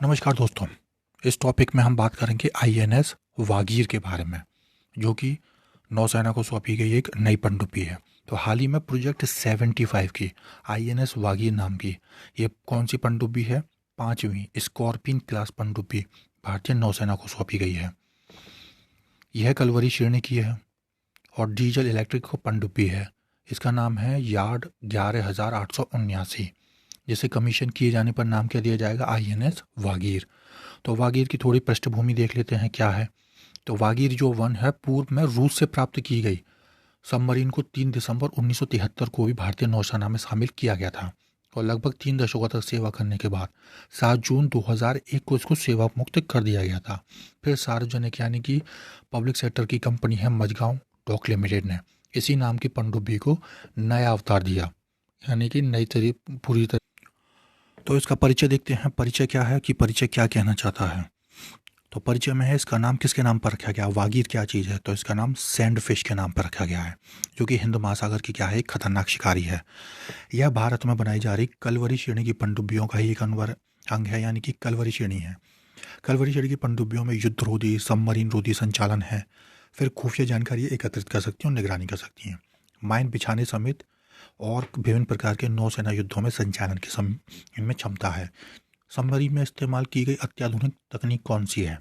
नमस्कार दोस्तों। इस टॉपिक में हम बात करेंगे आईएनएस वागीर के बारे में, जो कि नौसेना को सौंपी गई एक नई पनडुब्बी है। तो हाल ही में प्रोजेक्ट 75 की आईएनएस वागीर नाम की ये कौन सी पनडुब्बी है? 5वीं स्कॉर्पियन क्लास पनडुब्बी भारतीय नौसेना को सौंपी गई है। यह कलवरी श्रेणी की है और डीजल इलेक्ट्रिक पनडुब्बी है। इसका नाम है यार्ड 11879, जिसे कमीशन किए जाने पर नाम क्या दिया जाएगा? आईएनएस वागीर। तो वागीर की थोड़ी पृष्ठभूमि देख लेते हैं क्या है। तो वागीर जो वन है पूर्व में रूस से प्राप्त की गई सबमरीन को 3 दिसंबर 1973 को भी भारतीय नौसेना में शामिल किया गया था और लगभग 3 दशकों तक सेवा करने के बाद 7 जून 2001 को इसको सेवा मुक्त कर दिया गया था। फिर सार्वजनिक यानी कि पब्लिक सेक्टर की कंपनी है मझगांव डॉक लिमिटेड ने इसी नाम की पनडुब्बी को नया अवतार दिया, यानी कि नई पूरी तरह। तो इसका परिचय देखते हैं। परिचय क्या है कि परिचय क्या कहना चाहता है। तो परिचय में है इसका नाम किसके नाम पर रखा गया, वागीर क्या चीज़ है? तो इसका नाम सैंड फिश के नाम पर रखा गया है, जो कि हिंद महासागर की क्या है, एक खतरनाक शिकारी है। यह भारत में बनाई जा रही कलवरी श्रेणी की पनडुब्बियों का ही एक अंग है, यानी कि कलवरी श्रेणी है। कलवरी श्रेणी की पनडुब्बियों में युद्ध रोधी सबमरीन रोधी संचालन है, फिर खुफिया जानकारी एकत्रित कर सकती हैं और निगरानी कर सकती हैं, माइन बिछाने समेत और विभिन्न प्रकार के नौसेना युद्धों में संचालन की इनमें क्षमता है। सबमरीन में इस्तेमाल की गई अत्याधुनिक तकनीक कौन सी है?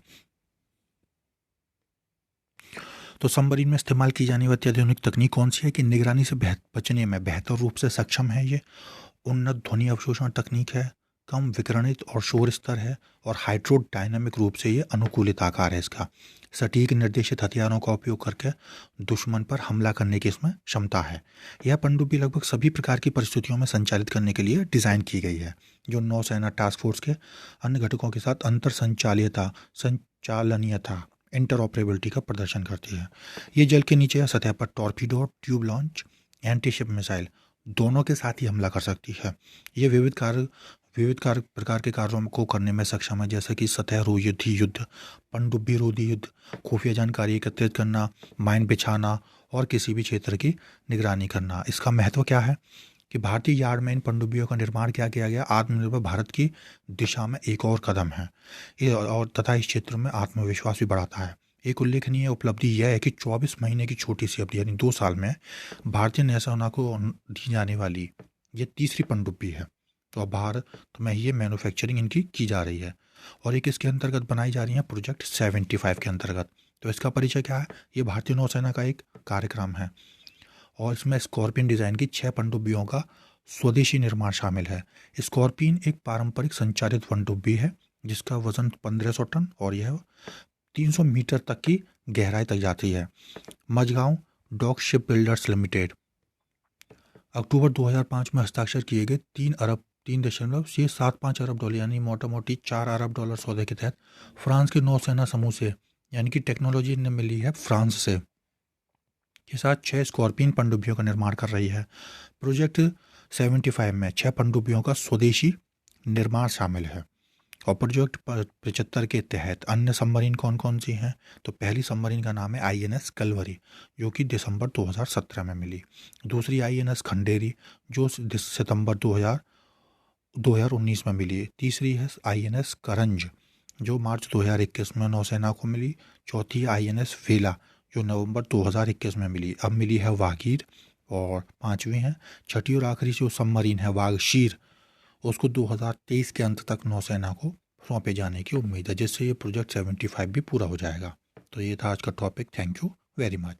तो सबमरीन में इस्तेमाल की जाने वाली अत्याधुनिक तकनीक कौन सी है कि निगरानी से बचने में बेहतर रूप से सक्षम है ये, उन्नत ध्वनि अवशोषण तकनीक है, कम विकिरणित और शोर स्तर है और हाइड्रोडायनामिक रूप से ये अनुकूलित आकार है इसका। सटीक निर्देशित हथियारों का उपयोग करके दुश्मन पर हमला करने की इसमें क्षमता है। यह पनडुब्बी लगभग सभी प्रकार की परिस्थितियों में संचालित करने के लिए डिज़ाइन की गई है, जो नौसेना टास्क फोर्स के अन्य घटकों के साथ अंतर संचालनीयता इंटरऑपरेबिलिटी का प्रदर्शन करती है। ये जल के नीचे या सतह पर torpedo, tube launch, anti ship missile दोनों के साथ ही हमला कर सकती है। ये विविध प्रकार के कार्यों को करने में सक्षम है, जैसे कि सतह रोधी युद्ध, पनडुब्बी रोधी युद्ध, खुफिया जानकारी एकत्रित करना, माइन बिछाना और किसी भी क्षेत्र की निगरानी करना। इसका महत्व क्या है कि भारतीय यार्ड में इन पनडुब्बियों का निर्माण क्या किया गया, आत्मनिर्भर भारत की दिशा में एक और कदम है और तथा इस क्षेत्र में आत्मविश्वास भी बढ़ाता है। एक उल्लेखनीय उपलब्धि यह है कि 24 महीने की छोटी सी अवधि यानी 2 साल में भारतीय नौसेना को दी जाने वाली ये तीसरी पनडुब्बी है। तो अब भारत में ये मैन्युफैक्चरिंग इनकी की जा रही है और एक इसके अंतर्गत बनाई जा रही है प्रोजेक्ट 75 के अंतर्गत। तो इसका परिचय क्या है? ये भारतीय नौसेना का एक कार्यक्रम है और इसमें स्कॉर्पियन डिज़ाइन की 6 पनडुब्बियों का स्वदेशी निर्माण शामिल है। स्कॉर्पियन एक पारंपरिक संचालित पनडुब्बी है जिसका वजन 1500 टन और यह 300 मीटर तक की गहराई तक जाती है। Mazagon dock ship builders limited अक्टूबर 2005 में हस्ताक्षर किए गए 3.75 अरब डॉलर यानी मोटा मोटी 4 अरब डॉलर सौदे के तहत फ्रांस के नौसेना समूह से, यानी कि टेक्नोलॉजी ने मिली है फ्रांस से, के साथ 6 स्कॉर्पियन पनडुब्बियों का निर्माण कर रही है। प्रोजेक्ट 75 में 6 पनडुब्बियों का स्वदेशी निर्माण शामिल है और प्रोजेक्ट 75 के तहत अन्य सबमरीन कौन कौन सी हैं? तो पहली सबमरीन का नाम है आईएनएस कलवरी, जो कि दिसंबर 2017 में मिली। दूसरी आईएनएस खंडेरी, जो सितंबर 2019 में मिली। तीसरी है आईएनएस करंज, जो मार्च 2021 में नौसेना को मिली। चौथी आईएनएस वेला, जो नवंबर 2021 में मिली। अब मिली है वागीर और 5वीं है। छठी और आखिरी जो सबमरीन है वागशीर, उसको 2023 के अंत तक नौसेना को सौंपे जाने की उम्मीद है, जिससे ये प्रोजेक्ट 75 भी पूरा हो जाएगा। तो ये था आज का topic. Thank you very much.